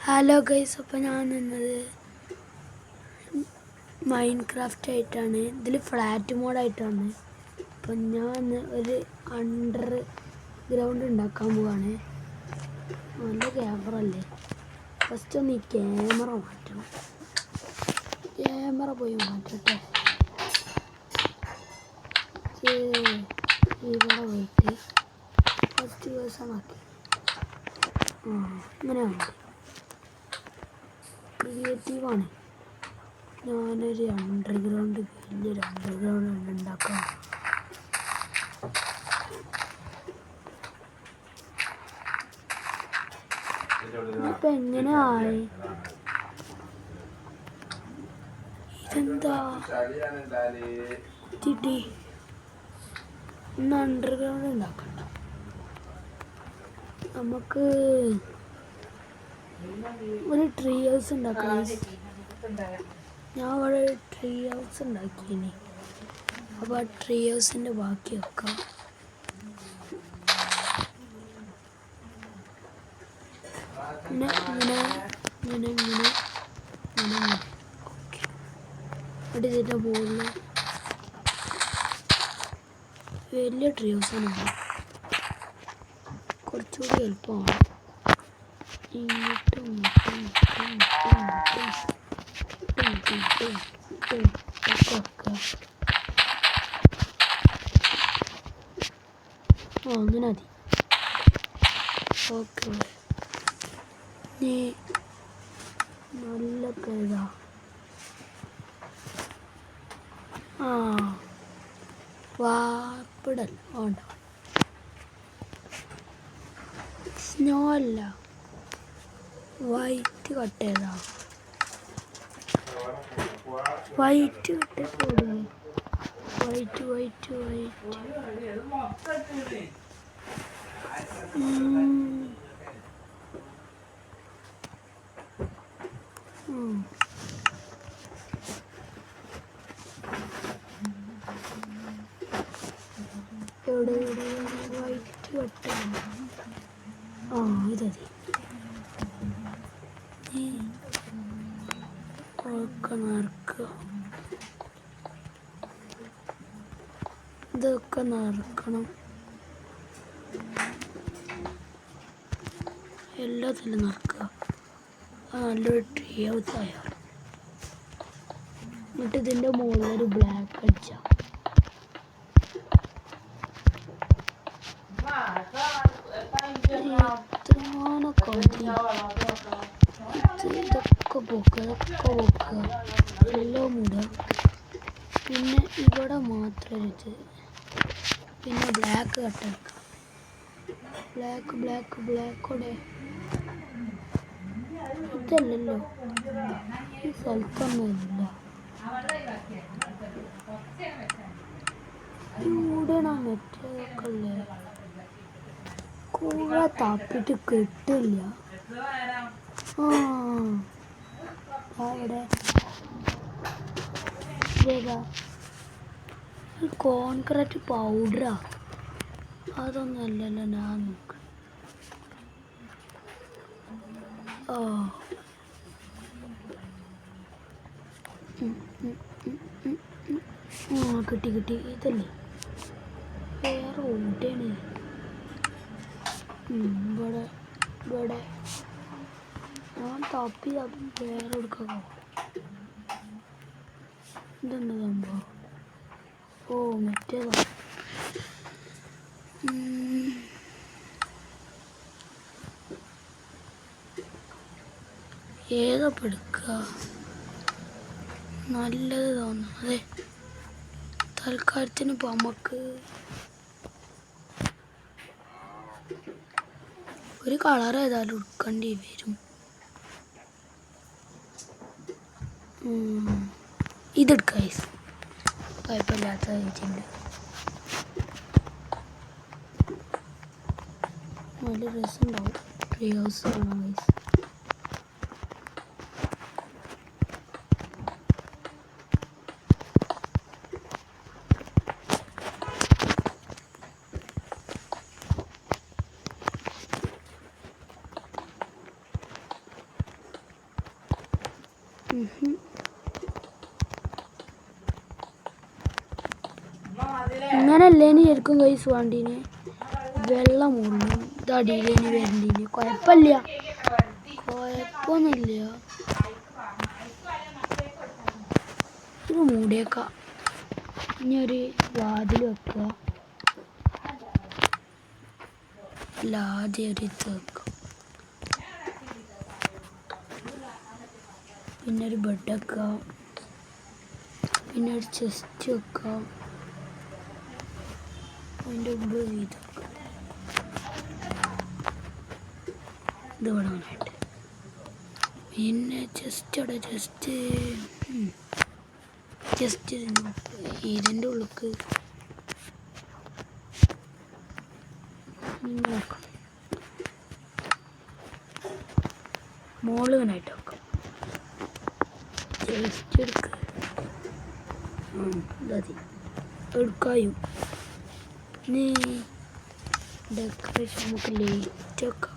Hello guys, അപ്പോൾ ഞാൻ നിന്നത് മൈൻക്രാഫ്റ്റ് ആയിട്ടാണ്. ഇതിൽ ഫ്ലാറ്റ് മോഡായിട്ടാണ്. അപ്പം ഞാൻ ഒരു അണ്ടർ ഗ്രൗണ്ട് ഉണ്ടാക്കാൻ പോവാണ്. നല്ല ക്യാമറ അല്ലേ. ഫസ്റ്റ് ഒന്ന് ഈ ക്യാമറ മാറ്റണം. ക്യാമറ പോയി മാറ്റട്ടെ. ഇവിടെ പോയിട്ട് ഫസ്റ്റ് പേഴ്സൺ ആക്കി. ഇങ്ങനെ വേണം. ക്രിയേറ്റീവാണ്. ഞാനൊരു അണ്ടർഗ്രൗണ്ട് വലിയൊരു അണ്ടർഗ്രൗണ്ട് ഉണ്ടാക്കാം. ഇപ്പം എങ്ങനെ ആയി? ഇതെന്താ ചിട്ടി? ഇന്ന് അണ്ടർഗ്രൗണ്ട് ഉണ്ടാക്കണ്ട. നമുക്ക് ഒരു ട്രീ ഹൗസ് ഉണ്ടാക്കാം. ഞാൻ ഇവിടെ ട്രീ ഹൗസ് ഉണ്ടാക്കിയിനി. അപ്പോൾ ആ ട്രീ ഹൗസിൻ്റെ ബാക്കി വെക്കാം. ഇങ്ങനെ ഓക്കെ. അവിടെ ഇതിൻ്റെ മുകളിൽ വലിയ ട്രീ ഹൗസാണ്. കുറച്ചുകൂടി എളുപ്പമാണ്. ഇങ്ങോട്ടും അങ്ങനെ മതി. ഓക്കെ, നീ നല്ല കഴുതാ. വാപ്പിടല്ല വേണ്ട. സ്നോ അല്ല, വൈറ്റ് കട്ട് ചെയ്താ. വൈറ്റ് കട്ട് കൊടുക്കും. വൈറ്റ് എവിടെ വൈറ്റ് കട്ട്. ഇതതി ഇതൊക്കെ നറുക്കണം. എല്ലാത്തിലും നറുക്കുക. നല്ലൊരു ട്രീ ഹൗസ് ആയാൽ. എന്നിട്ട് ഇതിൻ്റെ മുകളിലൊരു ബ്ലാക്ക് അടിച്ച. ഇതൊക്കെ പോക്കുക എല്ലാം മൂടുക. പിന്നെ ഇവിടെ മാത്രം ഇത്. പിന്നെ ബ്ലാക്ക് കട്ടെടുക്കുക. ബ്ലാക്കോടെ ഇതല്ലല്ലോ, ഈ സ്ഥലത്തൊന്നുമില്ല. ഇവിടെയാണോ മറ്റേതൊക്കെ ഉള്ളേ? കൂടെ തപ്പിട്ട് കിട്ടില്ല. അവിടെ ഇതേതാ? കോൺക്രീറ്റ് പൗഡറാ? അതൊന്നും അല്ലല്ലോ. ഞാൻ നോക്കാം. കിട്ടി. ഇതല്ലേ വേറെ ഓടെയാണ്. ഇവിടെ ഞാൻ തപ്പി വേറെ എടുക്കാം. ഇതെന്താ സംഭവം? മറ്റേതാ. ഏതൊക്കെ എടുക്കുക? നല്ലത് തോന്നുന്നു. അതെ, തൽക്കാലത്തിന് ഇപ്പോൾ നമുക്ക് ഒരു കളർ ഏതായാലും എടുക്കേണ്ടി വരും. ഇതെടുക്കാം. കുഴപ്പമില്ലാത്ത വെച്ചിട്ടുണ്ട്. നല്ല രസമുണ്ടാവും. ട്രീ ഹൗസ് കാണാം ഗൈസ്. ഇങ്ങനല്ലേന് ശരിക്കും ഗൈസ് വേണ്ടീന് വെള്ളം മുള്ളും ഇതടിയിലേന് വരണ്ടീന് കുഴപ്പമില്ല കുഴപ്പമൊന്നുമില്ല ഇത് മൂടിയേക്കാം ഇനി ഒരു വാതിൽ വെക്കുക ആദ്യം ഒരു ഇത് വെക്കാം പിന്നെ ഒരു ബെഡ് വെക്കാം പിന്നെ ഒരു ചെസ്റ്റ് വെക്കാം അതിൻ്റെ മുമ്പ് ഇത് വേണമായിട്ട് പിന്നെ ജസ്റ്റ് ഇതിൻ്റെ ഉള്ളിക്ക് നോക്കണം മോളിവനായിട്ട് വെക്കാം ജസ്റ്റ് എടുക്കുക മതി എടുക്കായും പിന്നെ ഡെക്കറേഷൻ നമുക്ക് ലൈറ്റൊക്കെ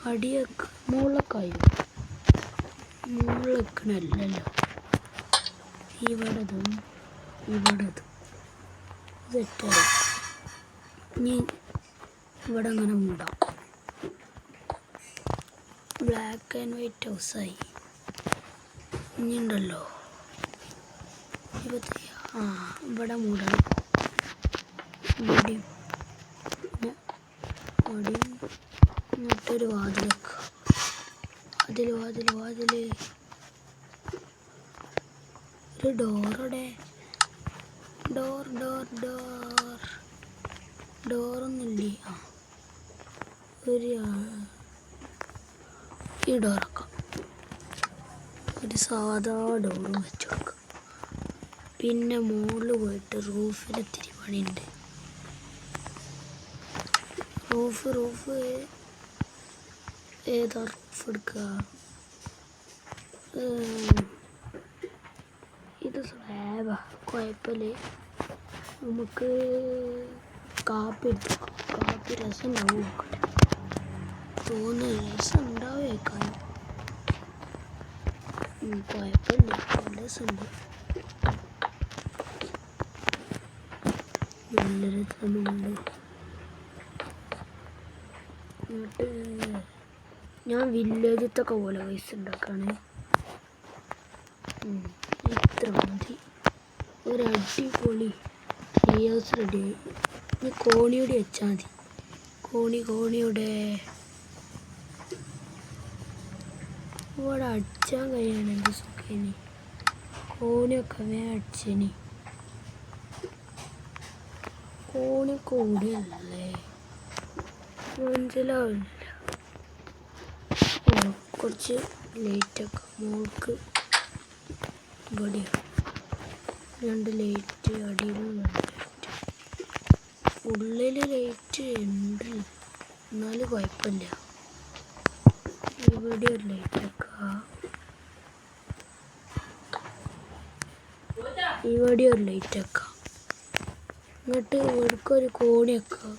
അടിയൊക്കെ മുകളിലൊക്കെയും മുകളിൽ വെക്കണമല്ലല്ലോ ഇവിടതും സെറ്റായി ഇനി ഇവിടെ അങ്ങനെ മൂടാം ബ്ലാക്ക് ആൻഡ് വൈറ്റ് ഹൗസായി ഇനി ഉണ്ടല്ലോ ഇവിടെ മൂടണം എന്നിട്ടൊരു വാതിൽ വെക്കുക വാതിൽ ഒരു ഡോറുടെ ഡോറൊന്നുമില്ലേ ഈ ഡോറൊക്കെ ഒരു സാധാ ഡോറും വെച്ച് കൊടുക്കുക പിന്നെ മുകളിൽ പോയിട്ട് റൂഫിൽ ഇത്തിരി പണിയുണ്ട് റൂഫ് ഏതാ റൂഫ് എടുക്കുക ഇത് സ്ലാബാ കുഴപ്പമില്ല നമുക്ക് കാപ്പി രസം ഉണ്ടാവും നോക്കട്ടെ തോന്നുന്നു രസം ഉണ്ടാവേക്കാനും കുഴപ്പമില്ല നല്ല രസമുണ്ട് നല്ല രസമുണ്ട് എന്നിട്ട് ഞാൻ വില്ലേജത്തൊക്കെ പോലെ പൈസ ഉണ്ടാക്കാണ് ഇത്ര മതി ഒരു അടിപൊളി ടീ ഹൗസ് റെഡി ഇനി കോണിയോടെ വെച്ചാൽ മതി കോണിയുടെ ഇവിടെ അടിച്ചാൻ കഴിയാണെങ്കിൽ സുഖേനി കോണിയൊക്കെ അടിച്ചേനി കോണിയൊക്കെ ഓടിയല്ലേ മനസ്സിലാവില്ല കുറച്ച് ലൈറ്റൊക്കെ മോൾക്ക് ഇവിടെ 2 ലൈറ്റ് അടിയിലും 2 ലൈറ്റ് ഉള്ളിൽ ലൈറ്റ് ഉണ്ട് എന്നാലും കുഴപ്പമില്ല ഇവിടെ ഒരു ലൈറ്റൊക്കെ ഇവിടെ ഒരു ലൈറ്റൊക്കെ എന്നിട്ട് ഇവിടേക്കൊരു കോണിയൊക്കെ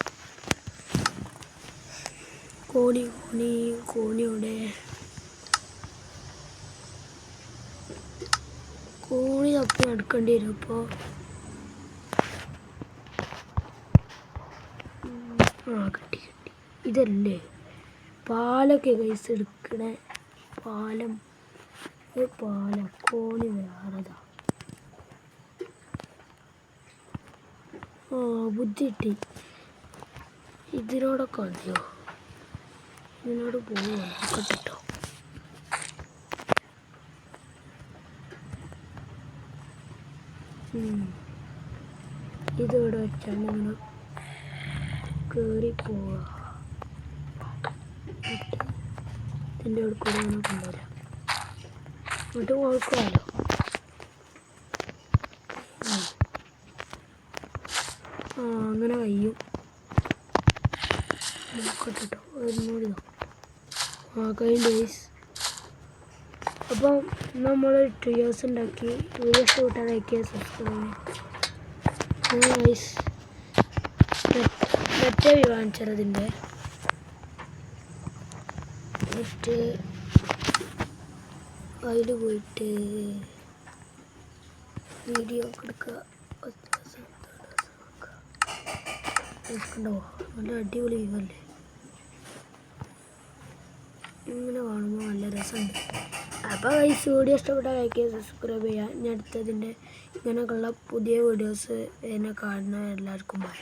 കോണിയുടെ കോണി തപ്പി നടക്കേണ്ടി വരും അപ്പോൾ കിട്ടി ഇതല്ലേ പാലൊക്കെ കൈസ് എടുക്കണേ പാലം കോണി വേറെതാ ബുദ്ധി കിട്ടി ഇതിനോടൊക്കെ മതിയോ ഇതിനോട് പോവുക നോക്കട്ടോ ഇതിവിടെ വെച്ചാൽ ഇങ്ങനെ കയറി പോവുക ഇതിൻ്റെ അവിടെ കൂടെ അങ്ങനെ കൊണ്ടുവരാം എന്നിട്ട് കുഴപ്പമില്ലല്ലോ അങ്ങനെ കഴിയും നോക്കട്ടോ ഒന്നുകൂടി കഴിയും ഡേയ്സ് അപ്പം നമ്മൾ 2 years ഉണ്ടാക്കി വീഡിയോസ് കൂട്ടാനാക്കിയ സബ്സ്ക്രൈബ് ഗൈസ് മറ്റേ വ്യൂ കാണിച്ചതിൻ്റെ അതിൽ പോയിട്ട് വീഡിയോ എടുക്കുക. കണ്ടോ, നല്ല അടിപൊളി വ്യൂ അല്ലേ? ഇങ്ങനെ കാണുമ്പോൾ നല്ല രസമുണ്ട്. അപ്പോൾ ഈ വീഡിയോ ഇഷ്ടപ്പെട്ട ലൈക്ക് ചെയ്യുക, സബ്സ്ക്രൈബ് ചെയ്യുക. ഇനി അടുത്തതിൻ്റെ ഇങ്ങനെയൊക്കെയുള്ള പുതിയ വീഡിയോസ് എന്നെ കാണുന്ന എല്ലാവർക്കും ബൈ.